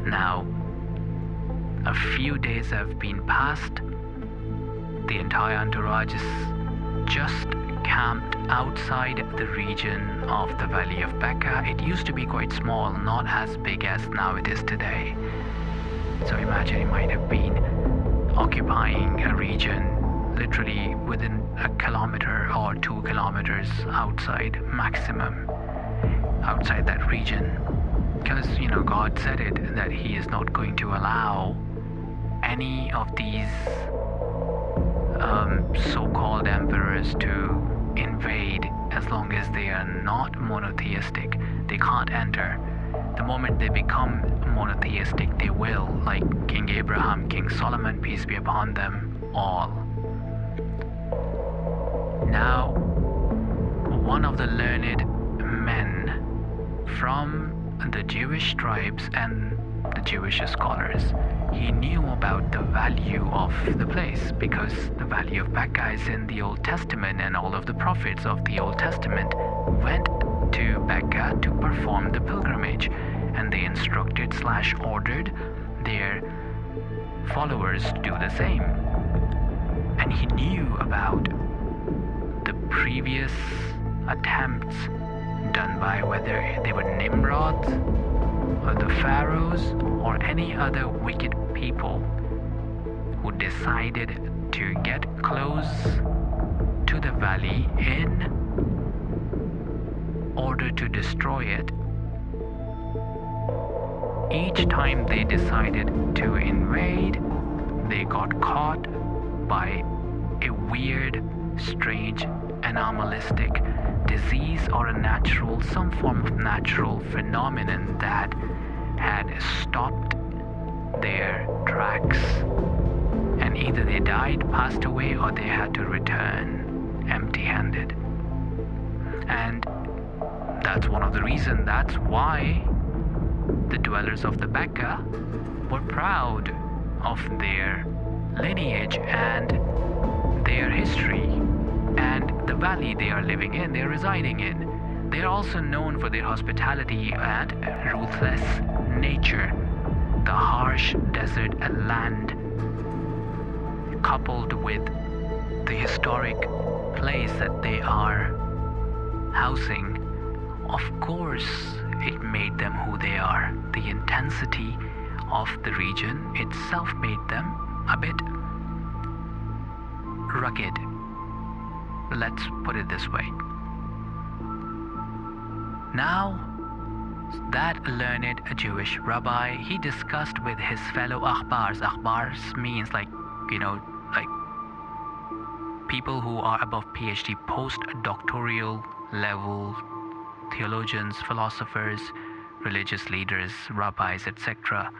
Now, a few days have been passed. The entire entourage is just camped outside the region of the Valley of Becca. It used to be quite small, not as big as now it is today. So imagine it might have been occupying a region literally within a kilometer or 2 kilometers outside maximum, outside that region. Because, God said it, that He is not going to allow any of these so-called emperors to invade as long as they are not monotheistic. They can't enter. The moment they become monotheistic, they will, like King Abraham, King Solomon, peace be upon them all. Now, one of the learned men from the Jewish tribes and the Jewish scholars, he knew about the value of the place, because the Valley of Becca is in the Old Testament, and all of the prophets of the Old Testament went to Becca to perform the pilgrimage, and they instructed/ordered their followers to do the same. And he knew about the previous attempts done by whether they were Nimrods or the pharaohs or any other wicked people who decided to get close to the valley in order to destroy it. Each time they decided to invade, they got caught by a weird, strange, anomalistic disease or some form of natural phenomenon that had stopped their tracks, and either they died, passed away, or they had to return empty-handed. And that's one of the reasons. That's why the dwellers of the Becca were proud of their lineage and their history and the valley they are living in, they are residing in. They are also known for their hospitality and ruthless nature. The harsh desert land, coupled with the historic place that they are housing, of course it made them who they are. The intensity of the region itself made them a bit rugged. Let's put it this way. Now, that learned Jewish rabbi, he discussed with his fellow akhbars. Akhbars means like people who are above PhD, postdoctoral level theologians, philosophers, religious leaders, rabbis, etc.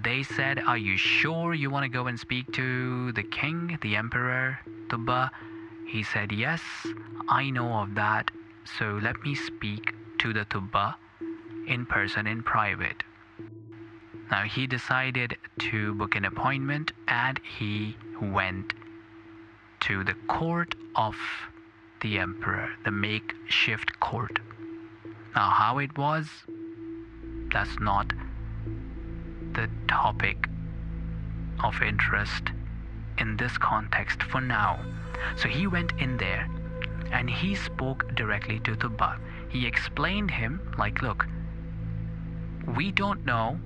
They said, are you sure you want to go and speak to the king, the emperor, Tubba? He said, yes, I know of that. So let me speak to the Tubba in person, in private. Now he decided to book an appointment, and he went to the court of the emperor, the makeshift court. Now how it was, that's not the topic of interest in this context for now. So he went in there and he spoke directly to Tubba. He explained him like, look, we don't know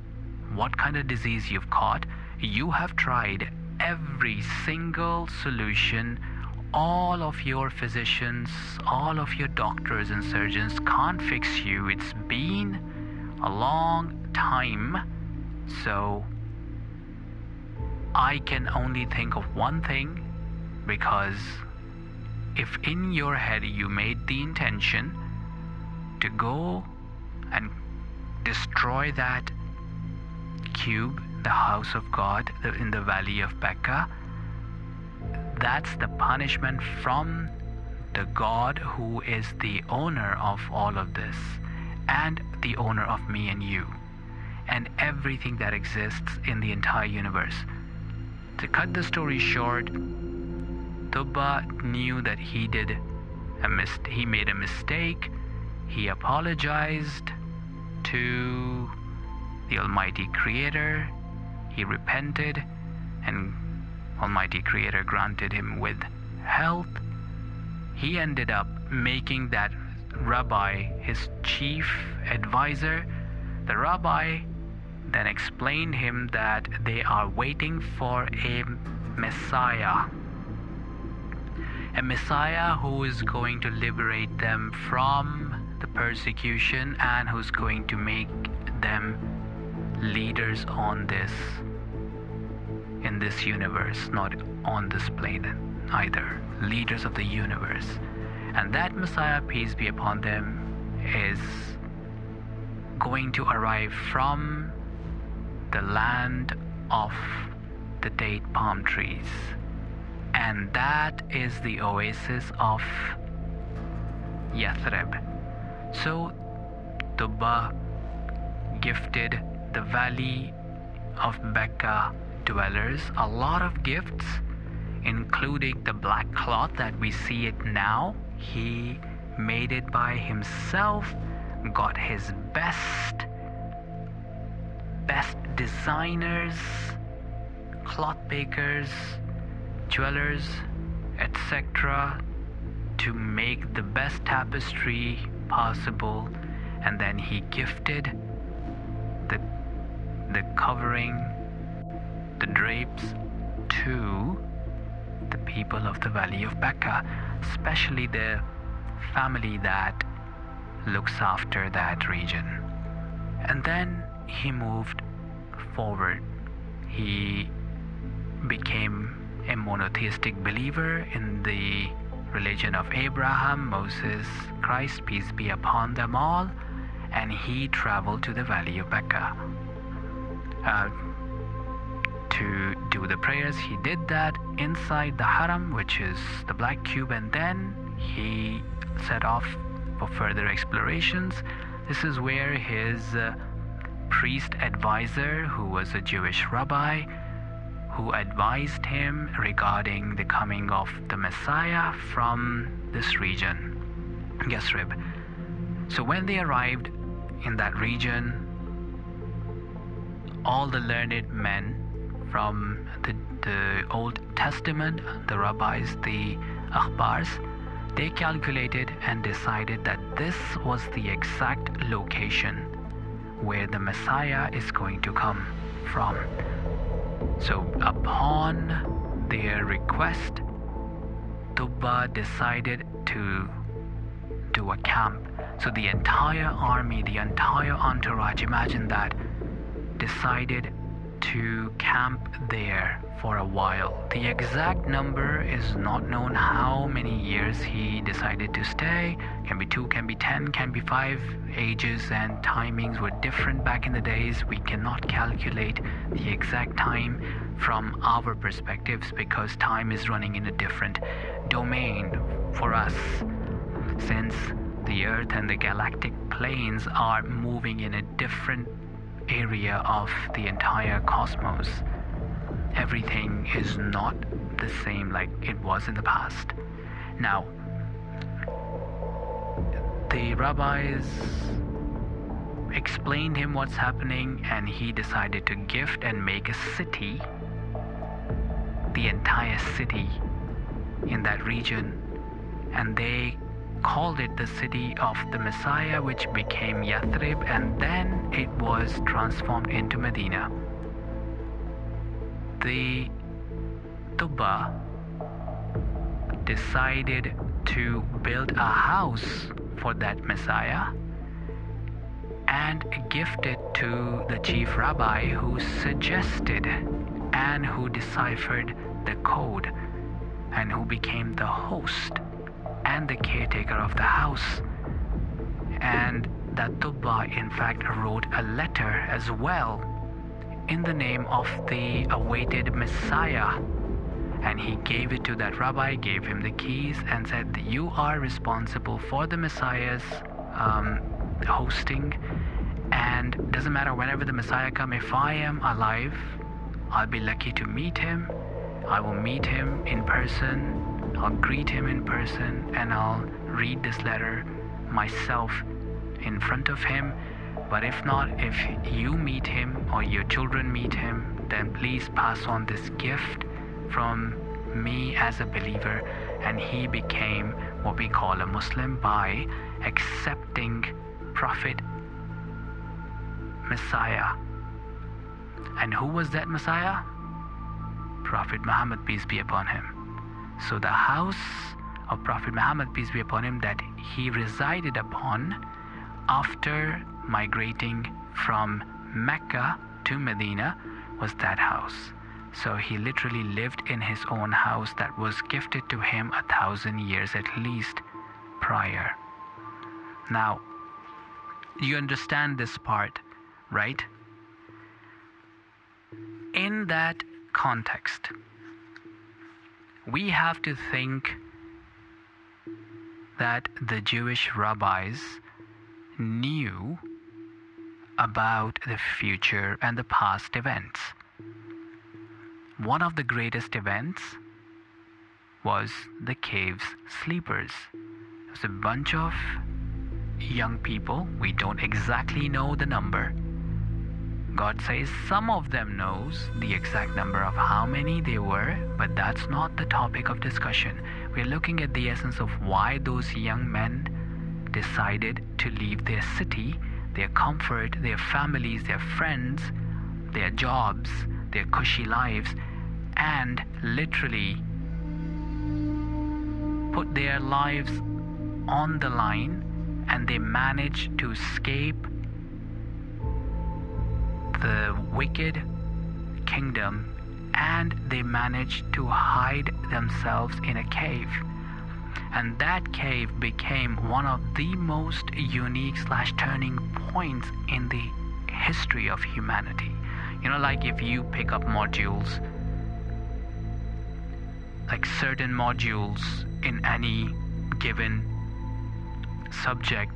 what kind of disease you've caught. You have tried every single solution. All of your physicians, all of your doctors and surgeons can't fix you. It's been a long time. So I can only think of one thing, because if in your head you made the intention to go and destroy that cube, the house of God in the Valley of Becca, that's the punishment from the God who is the owner of all of this, and the owner of me and you, and everything that exists in the entire universe. To cut the story short, Tubba knew that he made a mistake. He apologized to the Almighty Creator. He repented, and Almighty Creator granted him with health. He ended up making that rabbi his chief advisor. The rabbi then explained him that they are waiting for a Messiah who is going to liberate them from the persecution and who's going to make them leaders in this universe, not on this planet either, leaders of the universe. And that Messiah, peace be upon them, is going to arrive from the land of the date palm trees, and that is the oasis of Yathrib. So Tubba gifted the valley of Becca dwellers a lot of gifts, including the black cloth that we see it now. He made it by himself, got his best designers, cloth bakers, jewelers, etc., to make the best tapestry possible, and then he gifted the covering, the drapes, to the people of the Valley of Becca, especially the family that looks after that region. And then he moved forward. He became a monotheistic believer in the religion of Abraham, Moses, Christ, peace be upon them all, and he traveled to the Valley of Becca to do the prayers. He did that inside the Haram, which is the black cube, and then he set off for further explorations. This is where his priest advisor, who was a Jewish rabbi, who advised him regarding the coming of the Messiah from this region, Yathrib. So when they arrived in that region, all the learned men from the Old Testament, the rabbis, the akhbars, they calculated and decided that this was the exact location where the Messiah is going to come from. So upon their request, Tubba decided to do a camp. So the entire army, the entire entourage, imagine that, decided to camp there for a while. The exact number is not known how many years he decided to stay. Can be 2, can be 10, can be 5. Ages and timings were different back in the days. We cannot calculate the exact time from our perspectives because time is running in a different domain for us, since the Earth and the galactic planes are moving in a different area of the entire cosmos. Everything is not the same like it was in the past. Now, the rabbis explained him what's happening, and he decided to gift and make a city, the entire city in that region, and they called it the city of the Messiah, which became Yathrib, and then it was transformed into Medina. The Tubba decided to build a house for that Messiah and gift it to the chief rabbi who suggested and who deciphered the code and who became the host and the caretaker of the house. And that Tubba in fact wrote a letter as well in the name of the awaited Messiah, and he gave it to that rabbi, gave him the keys, and said, you are responsible for the Messiah's hosting, and doesn't matter whenever the Messiah comes, if I am alive, I'll be lucky to meet him. I will meet him in person, I'll greet him in person, and I'll read this letter myself in front of him. But if not, if you meet him or your children meet him, then please pass on this gift from me as a believer. And he became what we call a Muslim by accepting Prophet Messiah. And who was that Messiah? Prophet Muhammad, peace be upon him. So the house of Prophet Muhammad, peace be upon him, that he resided upon after migrating from Mecca to Medina was that house. So he literally lived in his own house that was gifted to him 1,000 years at least prior. Now, you understand this part, right? In that context, we have to think that the Jewish rabbis knew about the future and the past events. One of the greatest events was the cave's sleepers. It was a bunch of young people. We don't exactly know the number. God says some of them knows the exact number of how many they were, but that's not the topic of discussion. We're looking at the essence of why those young men decided to leave their city, their comfort, their families, their friends, their jobs, their cushy lives, and literally put their lives on the line, and they managed to escape the wicked kingdom, and they managed to hide themselves in a cave. And that cave became one of the most unique / turning points in the history of humanity. You know, like if you pick up modules, like certain modules in any given subject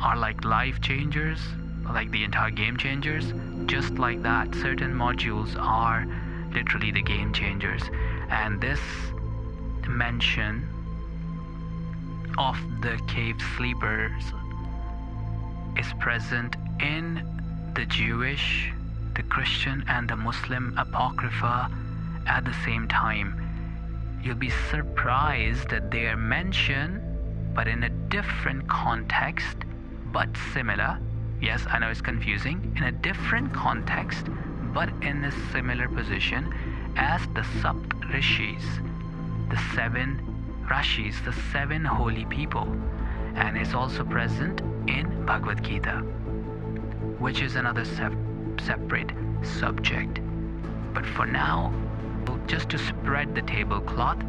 are like life changers, like the entire game changers. Just like that, certain modules are literally the game changers. And this mention of the cave sleepers is present in the Jewish, the Christian, and the Muslim Apocrypha at the same time. You'll be surprised that they are mentioned, but in a different context, but similar. Yes, I know it's confusing. In a different context, but in a similar position as the Sapt Rishis, the 7 Rashis, the 7 holy people. And it's also present in Bhagavad Gita, which is another separate subject. But for now, just to spread the tablecloth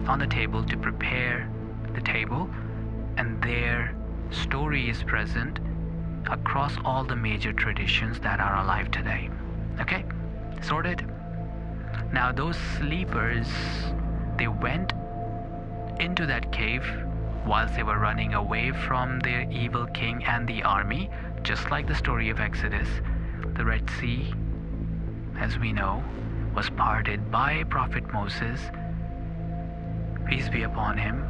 on the table, to prepare the table, and their story is present across all the major traditions that are alive today. Okay, sorted? Now those sleepers, they went into that cave whilst they were running away from their evil king and the army, just like the story of Exodus. The Red Sea, as we know, was parted by Prophet Moses, peace be upon him,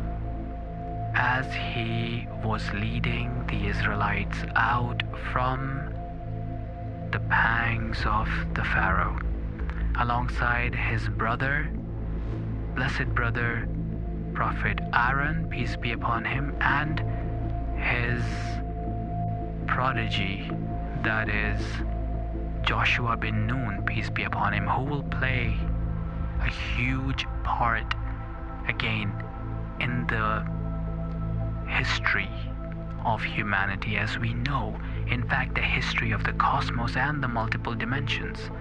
as he was leading the Israelites out from the pangs of the Pharaoh, alongside his brother, blessed brother, Prophet Aaron, peace be upon him, and his prodigy, that is Joshua bin Nun, peace be upon him, who will play a huge part again in the history of humanity as we know. In fact, the history of the cosmos and the multiple dimensions.